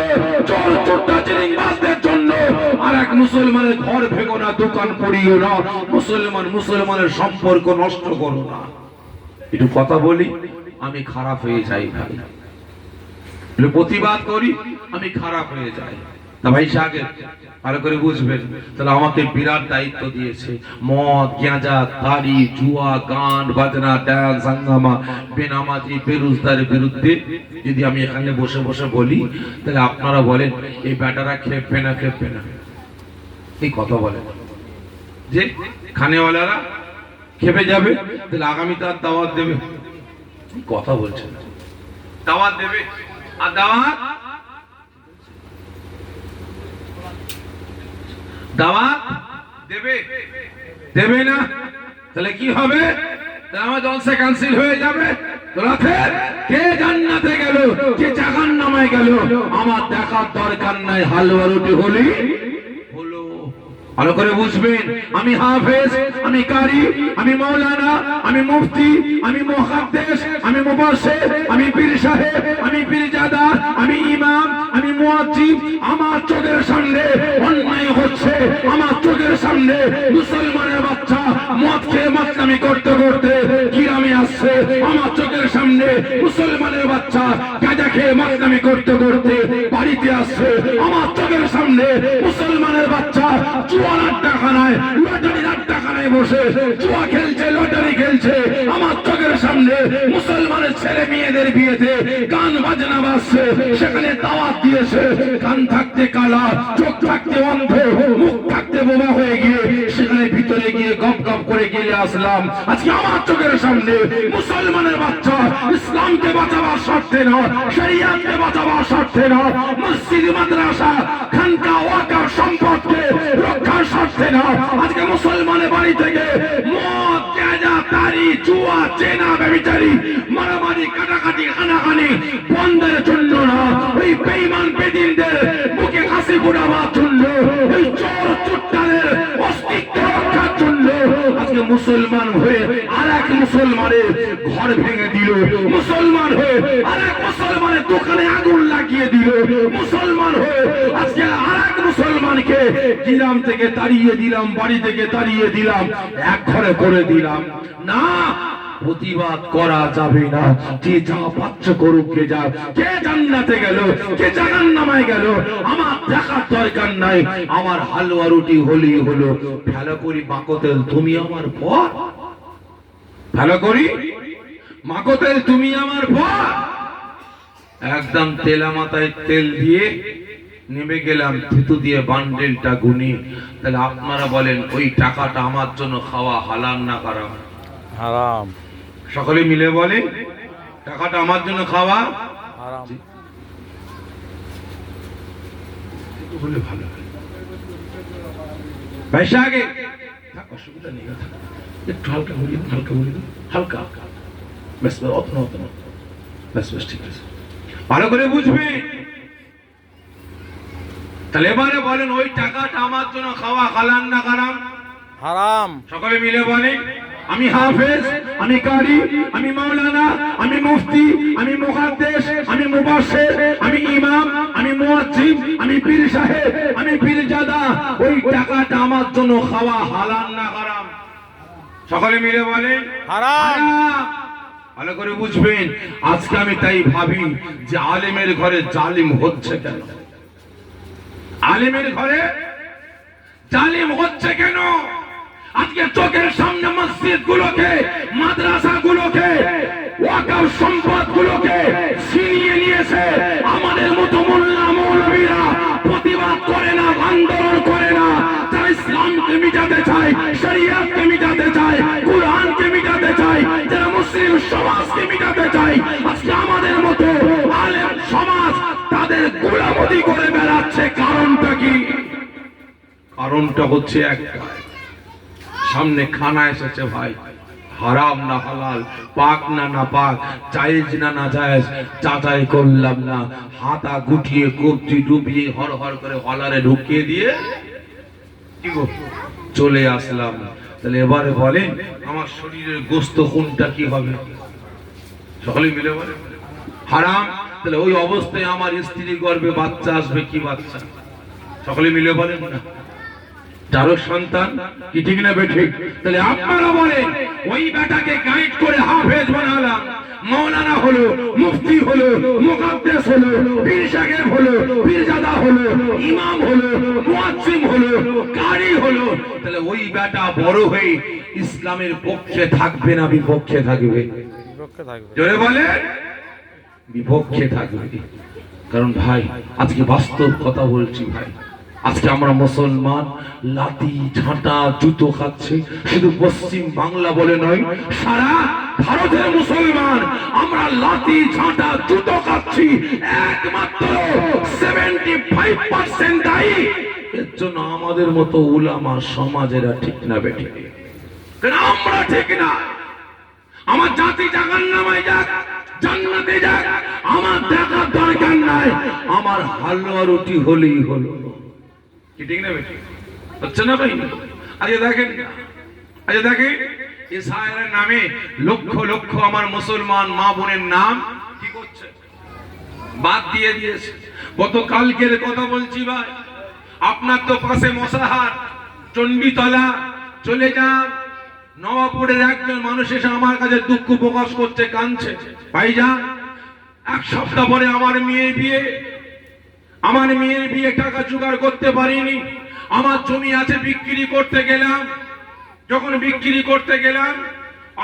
চোর চুট্টা চিরিংবাজদের জন্য আর এক মুসলমানের ঘর ভেঙো না, দোকান পড়িও না, মুসলমানের সম্পর্ক নষ্ট করো না। একটু কথা বলি, আমি খারাপ হয়ে যাই ভাই, প্রতিবাদ করি আমি খারাপ হয়ে যাই। তা ভাই সাহেব ভালো করে বুঝবেন, তাহলে আমাকে বিরাট দায়িত্ব দিয়েছে। মদ, গাঁজা, তাড়ি, জুয়া, গান বাজনা, ডান্স, হাঙ্গামা, বেনামাজি, বেরোজগারের বিরুদ্ধে যদি আমি এখানে বসে বসে বলি, তাহলে আপনারা বলেন এই ব্যাটারা খেপবে না খেপবে না? এই কথা বলেন যে খানেওয়ালারা খেপে যাবে, তাহলে আগামী তার দাওয়াত দেবে, কথা বলছেন, দাওয়াত দেবে, আর দাওয়াত দাওয়াত দেবে দেবে না? তাহলে কি হবে? আমার জলসা ক্যান্সেল হয়ে যাবে। কে জান্নাতে গেল, কে জাহান্নামে গেল, আমার দেখার দরকার নাই। হালুয়া রুটি হলি হলো। ভালো করে বুঝবেন, আমি হাফেজ, আমি কারি, আমি মাওলানা, আমি মুফতি, আমি মুহাদ্দিস, আমি মুফাসসির, আমি পীর সাহেব, আমি পীরজাদা, আমি ইমাম, আমি মুয়াজ্জিন। আমার চোখের সামনে অন্যায় হচ্ছে, আমার চোখের সামনে মুসলমানের বাচ্চা মদ খেয়ে মাতলামি করতে করতে গ্রামে আসছে, আমার চোখের সামনে মুসলমানের বাচ্চা গাঁজা খেয়ে মাতলামি করতে করতে বাড়িতে আসছে, আমার চোখের সামনে মুসলমানের বাচ্চা জুয়ার আড্ডাখানায়, লটারির আড্ডাখানায় বসে জুয়া খেলছে, লটারি খেলছে, আমার চোখের সামনে মুসলমানের ছেলে মেয়েদের বিয়েতে গান বাজনা বাজছে, সেখানে দাওয়াত দিয়েছে। কান থাকতে কালা, চোখ থাকতে অন্ধ, মুখ থাকতে বোবা হয়ে গিয়ে সেখানে ভিতরে গিয়ে গপ গপ করে গিয়ে আসলাম। আজকে আমার চোখের সামনে মুসলমানের বাচ্চা ইসলামকে বাঁচাবার স্বার্থে না, শরিয়াতকে বাঁচাবার স্বার্থে না, মসজিদ মাদ্রাসা খানকা ওয়াকফ সম্পদকে রক্ষার স্বার্থে না, আজকে মুসলমানের বাড়ি থেকে মদ, গাঁজা, তাড়ি, জুয়া, চেনা, ব্যভিচারী, মারামারি, কাটাকাটি, হানাহানি বন্ধের জন্য না, ওই বেঈমান বেদিনদের বুকে হাসি ফোটাবার জন্য, এই চোর চুট্টাদের অস্তিত্ব রক্ষার জন্য আজকে মুসলমান হয়ে আর এক মুসলমানের ঘর ভেঙে দিল, মুসলমান হয়ে আর এক মুসলমানের দোকানে আগুন লাগিয়ে দিল, মুসলমান হয়ে আজকে আর এক মুসলমানকে গ্রাম থেকে তাড়িয়ে দিলাম, বাড়ি থেকে তাড়িয়ে দিলাম, এক ঘরে করে দিলাম না। প্রতিবাদ করা যাবে না, যে যা পাচ্ছে করুক, কে যা, কে জান্নাতে গেল, কে জাহান্নামে গেল, আমার দেখার দরকার নাই। আমার হালুয়া রুটি হলি হলো, ভালো করি মাকতেল তুমি আমার পর, ভালো করি মাকতেল তুমি আমার পর। একদম তেলা মাথায় তেল দিয়ে নেমে গেলাম, থুতু দিয়ে বান্ডেলটা গুনি। তাহলে আপনারা বলেন ওই টাকাটা আমার জন্য খাওয়া হালাল না হারাম? হারাম। সকলে মিলে বলে টাকাটা আমার জন্য খাওয়া হারাম। বলে ভালো হয়। বৈশাখে অসুবিধা নেই, একটু হালকা বলি, হালকা বলি, হালকা ব্যাস, অত না, অত না, ব্যাস ব্যাস, ঠিক আছে, ভালো করে বুঝবে। তাহলে এবারে বলেন, ওই টাকাটা আমার জন্য খাওয়া হালাল না হারাম? হারাম। সকলে মিলে বলেন, আমি হাফেজ, আমি কারি, আমি মাওলানা, আমি মুফতি, আমি মুহাদ্দিস, আমি মুবাশশির, আমি ইমাম, আমি মুয়াজ্জিম, আমি পীর সাহেব, আমি পীরজাদা, ওই টাকাটা আমার জন্য খাওয়া হালাল না হারাম? সকলে মিলে বলেন হারাম। ভালো করে বুঝবেন। আজকে আমি তাই ভাবি যে আলেমের ঘরে জালিম হচ্ছে কেন? আলেমের ঘরে জালিম হচ্ছে কেন? আজকে চোখের সামনে মসজিদ গুলোকে, মাদ্রাসা গুলোকে, ওয়াকফ সম্পদ গুলোকে ছিনিয়ে নিয়েছে। আমাদের মতো মোল্লা মৌলবীরা প্রতিবাদ করে না, আন্দোলন করে না। যারা ইসলামকে মিটাতে চায়, শরিয়াতকে মিটাতে চায়, কুরআনকে মিটাতে চায়, যারা মুসলিম সমাজকে মিটাতে চায়, আজকে আমাদের মতো আলেম সমাজ তাদের গোলামতি করে বেড়াচ্ছে। কারণটা কি? কারণটা হচ্ছে একটা, সামনে খানা এসেছে ভাই, হারাম না হালাল, পাক না না পাক, জায়েজ না না জায়েজ, যাচাই করলাম না, হাতা গুটিয়ে কবজি ডুবিয়ে হর হর করে হলারে ঢুকিয়ে দিয়ে কি গো চলে আসলাম। তাহলে এবারে বলেন, আমার শরীরের গোস্ত কোনটা কি হবে? সকলে মিলে বলে হারাম। তাহলে ওই অবস্থায় আমার স্ত্রী গর্ভে বাচ্চা আসবে, কি বাচ্চা? সকলে মিলে বলেন না, যারও সন্তান, কি ঠিক না বেঠিক? তাহলে আপনারা বলেন, ওই বেটাকে গাইড করে হাফেজ বানালাম, মাওলানা হলো, মুফতি হলো, মুহাদ্দিস হলো, পীর সাহেব হলো, পীরজাদা হলো, ইমাম হলো, মুয়াজ্জিম হলো, কারি হলো, তাহলে ওই বেটা বড় হয়ে ইসলামের পক্ষে থাকবে না বিপক্ষে থাকবে? বিপক্ষে থাকবে। জোরে বলেন, বিপক্ষে থাকবে। কারণ ভাই, আজকে বাস্তব কথা বলছি ভাই, আজকে আমরা মুসলমান লাঠি ঝাঁটা জুতো খাচ্ছি। শুধু পশ্চিম বাংলা বলে নয়, সারা ভারতের মুসলমান আমরা লাঠি ঝাঁটা জুতো খাচ্ছি। একমাত্র 75% দায়ী এর জন্য আমাদের মতো উলামা সমাজেরা ঠিক না বেঠি? কেন আমরা ঠিক না? আমার জাতি জাহান্নামে যাক, জান্নাতে যাক, আমার দেখার দরকার নাই। আমার হালুয়া রুটি হলেই হলো, কি ঠিক না বেটি? হচ্ছে না ভাই? আজকে দেখেন, আজকে দেখেন ইসরায়েলের নামে লক্ষ লক্ষ আমার মুসলমান মা বোনের নাম কি করছে? বাদ দিয়ে দিয়েছে। গতকালকের কথা বলছি ভাই, আপনার তো পাশে মশাহাট, চণ্ডীতলা, চলে যান, নবাবপুরের একজন মানুষ এসে আমার কাছে দুঃখ প্রকাশ করছে, কাঁদছে, ভাইজান 1 সপ্তাহ পরে আমার মেয়ের বিয়ে, আমার মেয়ের বিয়ে টাকা জোগাড় করতে পারিনি, আমার জমি আছে বিক্রি করতে গেলাম, যখন বিক্রি করতে গেলাম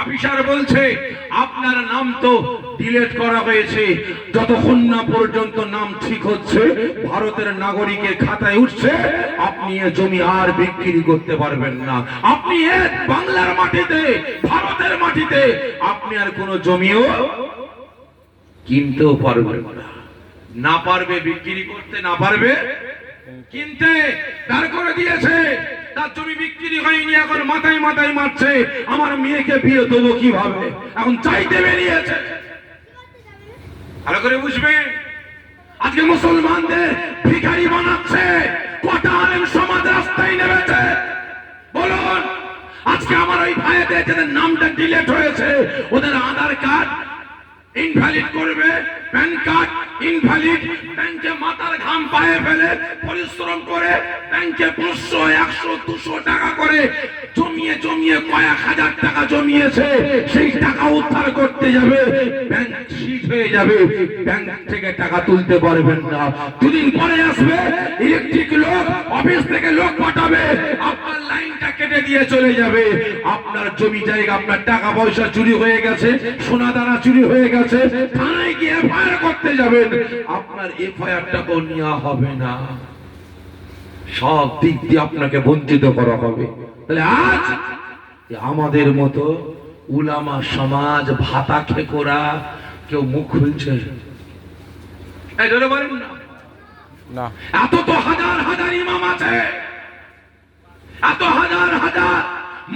অফিসার বলছে আপনার নাম তো ডিলিট করা হয়েছে, যতক্ষণ না পর্যন্ত নাম ঠিক হচ্ছে, ভারতের নাগরিকের খাতায় উঠছে, আপনি এই জমি আর বিক্রি করতে পারবেন না। আপনি এই বাংলার মাটিতে, ভারতের মাটিতে আপনি আর কোনো জমিও কিনতেও পারবেন না। না পারবে বিক্রি করতে, না পারবে কিনতে, দাঁড় করে দিয়েছে। তার জমি বিক্রি হয়নি, এখন মাথায় মাথায় মারছে আমার মেয়েকে বিয়ে দেবো কিভাবে, এখন চাইতে বেরিয়েছে। ভালো করে বুঝবেন, আজকে মুসলমানদের ভিখারি বানাচ্ছে। কটা আলেম সমাজ রাস্তায় নেমেছে বলুন? আজকে আমার ওই ভাইদের যাদের নামটা ডিলিট হয়েছে, ওদের আধার কার্ড ইনভ্যালিড করবে, প্যান কার্ড ইনভ্যালিড, ব্যাংকে মাথার ঘাম পায়ে ফেলে পরিশ্রম করে ব্যাংকে 500, 100, 200 টাকা করে জমিয়ে জমিয়ে কয়েক হাজার টাকা জমিয়েছে, সেই টাকা উদ্ধার করতে যাবে, ব্যাংক সিজ হয়ে যাবে, ব্যাংক থেকে টাকা তুলতে পারবেন না। দুদিন পরে আসবে ইলেকট্রিক লোক, অফিস থেকে লোক পাঠাবে, আপনার লাইনটা কেটে দিয়ে চলে যাবে। আপনার জমি জায়গা, আপনার টাকা পয়সা চুরি হয়ে গেছে, সোনা দানা চুরি হয়ে গেছে, থানায় গিয়ে এফআইআর করতে যাবেন, আপনার এফআইআরটাও নেওয়া হবে না, সব দিক দিয়ে আপনাকে বঞ্চিত করা হবে। তাহলে আজ আমাদের মতো উলামা সমাজ ভাতা খেকোরা কেউ মুখ খুলছে? না। এত তো হাজার হাজার ইমাম আছে, এত হাজার হাজার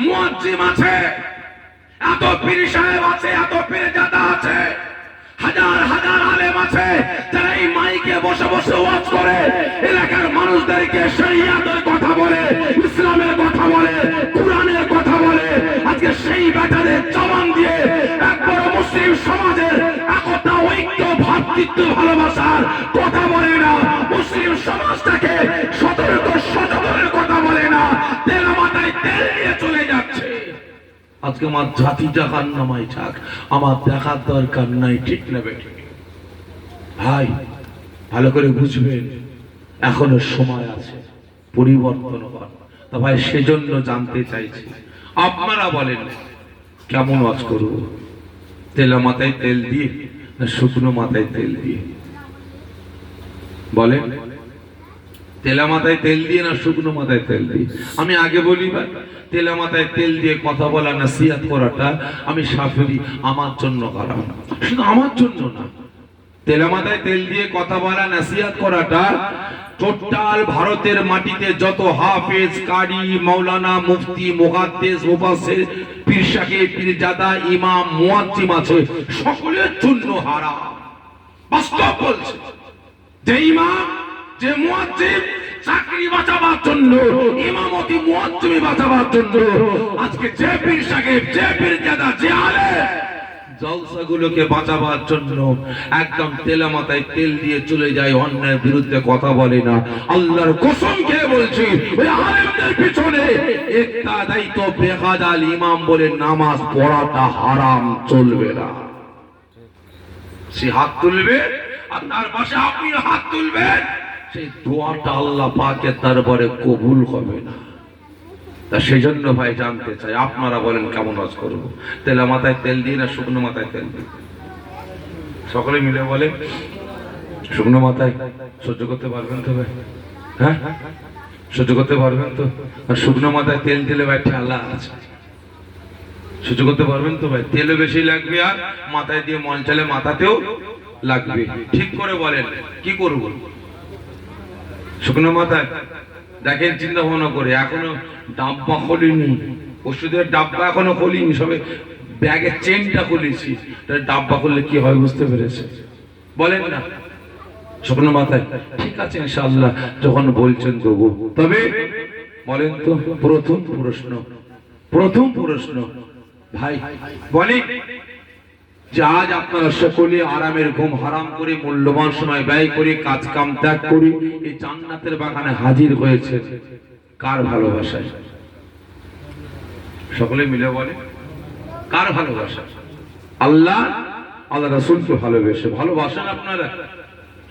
মুয়াজ্জিম আছে, এত পীর সাহেব আছে, এত পীরজাদা আছে, হাজার হাজার আলেম আছে, যারা এই মাইকে বসে বসে ওয়াজ করে, এলাকার মানুষদেরকে শরিয়াতের কথা বলে, ইসলামের কথা বলে, কোরআনের কথা বলে। আজকে সেই ব্যাটাদের জবান দিয়ে একবার মুসলিম সমাজের একতা, ঐক্য, ভ্রাতৃত্ব, ভালোবাসার কথা বলে না, মুসলিম সমাজটাকে সতর্ক সচেতনের কথা বলে না, তেল মাথায় তেল দিয়ে চলে যাচ্ছে। আজকে আমার জাতিটা কান্নামাই থাক, আমার দেখার দরকার নাই, ঠিক না বেঠিক? ভাই ভালো করে বুঝবেন, এখনো সময় আছে, পরিবর্তন হন। তা ভাই সেজন্য জানতে চাইছি, আপনারা বলেন কেমন ওয়াজ করব? তেলা মাথায় তেল দিয়ে না শুকনো মাথায় তেল দিয়ে? বলেন, তেলা মাথায় তেল দিয়ে না শুকনো মাথায় তেল দিয়ে? আমি আগে বলি ভাই, তেলা মাথায় তেল দিয়ে কথা বলা, নসিহত করাটা আমি শাফিঈ, আমার জন্য হারাম। শুধু আমার জন্য না, তেলা মাথায় তেল দিয়ে কথা বলা, নসিহত করাটা টোটাল ভারতের মাটিতে যত হাফেজ, কারি, মাওলানা, মুফতি, মুহাদ্দিস, মুফাসসির, পীর সাহেব, পীরজাদা, ইমাম, মুয়াজ্জিম আছে, সকলের জন্য হারাম। বাস্তব বলছে, যে ইমাম, যে মুয়াজ্জিম চাকরি বাঁচাবার জন্য, ইমামতি মুয়াজ্জিমি বাঁচাবার জন্য, আজকে যে পীর সাহেব, যে পীরজাদা, যে আলেম জলসাগুলোকে বাঁচাবার জন্য একদম তেলা মাথায় তেল দিয়ে চলে যায়, অন্যায়ের বিরুদ্ধে কথা বলে না, আল্লাহর কসম খেয়ে বলছি, ওই আলেমদের পিছনে একটা দায়িত্ব বেকাদাল ইমাম বলে নামাজ পড়াটা হারাম, চলবে না। সে হাত তুলবে আর তার পাশে আপনি হাত তুলবেন, সেই দোয়াটা আল্লাহ পাকের দরবারে কবুল হবে না। তা সেই জন্য ভাই জানতে চাই, আপনারা বলেন কেমন ওয়াজ করব? তেলা মাথায় তেল দিয়ে না শুকনো মাথায় তেল দিয়ে? সকলে মিলে বলে, শুকনো মাথায় সহ্য করতে পারবেন তো ভাই? হ্যাঁ, সহ্য করতে পারবেন তো? আর শুকনো মাথায় তেল দিলে ভাই আল্লাহ আছে, সহ্য করতে পারবেন তো ভাই? তেলও বেশি লাগবে, আর মাথায় দিয়ে মন চালে মাথাতেও লাগবে। ঠিক করে বলেন, কি করব? শুকনো মাথায় দেখেন, চিন্তা ভাবনা করে, এখনো ডাব্বা খোলিনি, ওষুধের ডাব্বা এখনো খোলিনি, সবে ব্যাগের চেনটা খুলেছি, ডাব্বা করলে কি হয় বুঝতে পেরেছে? বলেন না, শুকনো মাথায়? ঠিক আছে ইনশাআল্লাহ, যখন বলছেন দেবো। তবে বলেন তো, প্রথম প্রশ্ন ভাই বলে যে আজ আপনারা সকলে আরামের ঘুম হারাম করে, মূল্যবান সময় ব্যয় করে, কাজ কাম ত্যাগ করে এই জান্নাতের বাগানে হাজির হয়েছে, কার ভালোবাসায়? সকলে মিলে বলে, কার ভালোবাসা? আল্লাহ, আল্লাহ রাসূলকে ভালোবেসে। ভালোবাসেন আপনারা?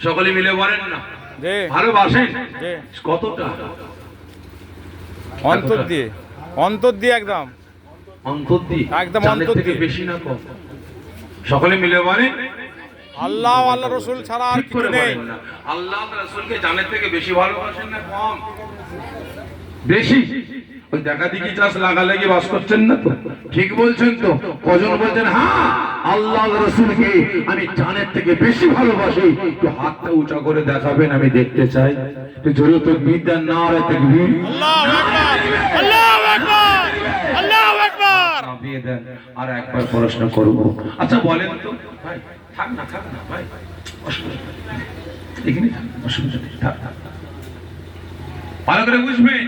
সকলে মিলে বলেন না, ভালোবাসেন? কতটা? অন্তর দিয়ে, অন্তর দিয়ে, একদম অন্তর দিয়ে, একদম অন্তর থেকে বেশি না কম? সকলে মিলে বলেন, আল্লাহ, আল্লাহ রাসূল ছাড়া আর কিছু নেই। আল্লাহ রাসূলকে জানের থেকে বেশি ভালোবাসেন না কম? বেশি। ওই দেখা দেখি চাষ লাগালাগি বাস করছেন না তো? ঠিক বলছেন তো? কজন বলছেন হ্যাঁ আল্লাহ রাসূলকে আমি জানের থেকে বেশি ভালোবাসি? একটু হাতটা উঁচা করে দেখাবেন, আমি দেখতে চাই। একটু জোরে তাকবীর দেন, নারে তাকবীর, আল্লাহু আকবার, আল্লাহু আকবার, আল্লাহু আকবার। দিয়ে দেন। আর একবার প্রশ্ন করব, আচ্ছা বলেন তো ভাই, থাক না ভাই, অসুবিধা এখানে থাক, অসুবিধা নেই, থাক। ভালো করে বুঝবেন,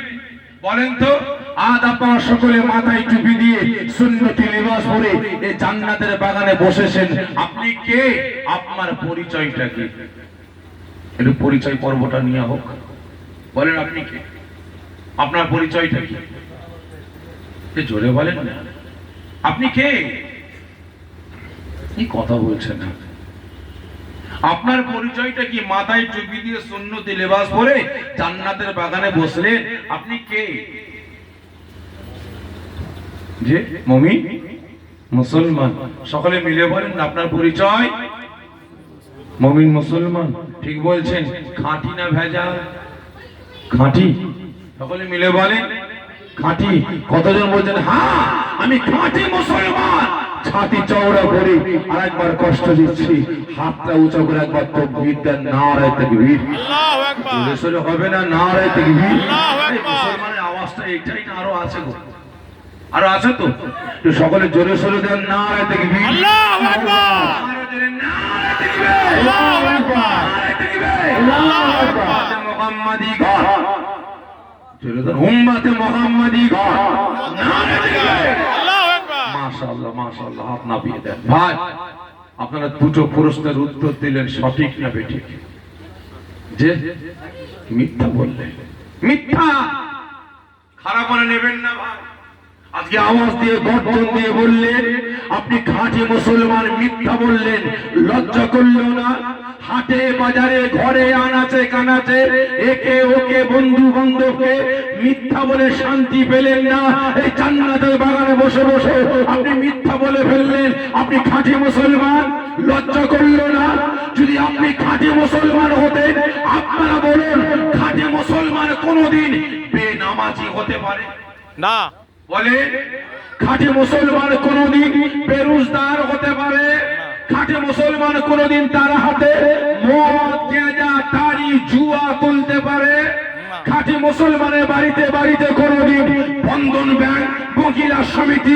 বলেন তো, আজ আপনারা সকলে মাথায় টুপি দিয়ে সুন্নতি লিবাস পরে এই জান্নাতের বাগানে বসেছেন, আপনি কে? আপনার পরিচয়টা কি? একটু পরিচয় পর্বটা নিয়ে হোক। বলেন আপনি কে? আপনার পরিচয়টা কি? জোরে বলেন না, আপনি কে? কি কথা বলছেন না? আপনার পরিচয়টা কি? মাথায় টুপি দিয়ে সুন্নতি লিবাস পরে জান্নাতের বাগানে বসলেন, আপনি কে? যে মুমিন, মুসলমান। সকলে মিলে বলেন আপনার পরিচয়? মুমিন, মুসলমান। ঠিক বলছেন, খাঁটি না ভেজাল? খাঁটি। সকলে মিলে বলেন খাঁটি। কতজন বলছেন হ্যাঁ আমি খাঁটি মুসলমান? ছাতি চওড়া করে আর একবার কষ্ট দিচ্ছি, হাতটা উঁচু করে একবার তাকবীর দেন, নারে তাকবীর। আল্লাহু আকবার। জোরে হবে না? নারে তাকবীর। আল্লাহু আকবার। মুসলমানের আওয়াজ আওয়াজটা এইটাই না আরো আছে গো, আরো আছে তো? একটু সকলে জোরে সোরে দেন নারে তাকবীর, আল্লাহু আকবার, আরো জোরে নারে তাকবীর, আল্লাহু আকবার, নারে তাকবীর, আল্লাহু আকবার। মুহাম্মাদি ঘর, জোরে দেন উম্মতে মুহাম্মাদি ঘর, নারে তাকবীর। আল্লাহু আকবার। মাশাআল্লাহ মাশাআল্লাহ, হাত নামিয়ে দেন। ভাই আপনারা দুটো প্রশ্নের উত্তর দিলেন, সঠিক না বেঠিক? যে মিথ্যা বললেন, মিথ্যা খারাপ মনে নেবেন না ভাই। আজকে আওয়াজ দিয়ে গর্জন দিয়ে বললেন আপনি খাঁটি মুসলমান, মিথ্যা বললেন, লজ্জা করলো না? হাটে বাজারে ঘরে আনাচে কানাচে একে ওকে বন্ধু বান্ধবকে মিথ্যা বলে শান্তি পেলেন না? এই জান্নাতের বাগানে বসে বসে আপনি মিথ্যা বলে ফেললেন আপনি খাঁটি মুসলমান, লজ্জা করলো না? যদি আপনি খাঁটি মুসলমান হতেন, আপনারা বলুন খাঁটি মুসলমান কোনোদিন বেনামাজি হতে পারে না, বলে? খাঁটি মুসলমান কোনোদিন বেরোজগার হতে পারে? খাঁটি মুসলমান কোনোদিন তার হাতে মদ গাঁজা তাড়ি জুয়া তুলতে পারে? খাঁটি মুসলমানের বাড়িতে বাড়িতে কোনোদিন বন্ধন ব্যাংক মহিলা সমিতি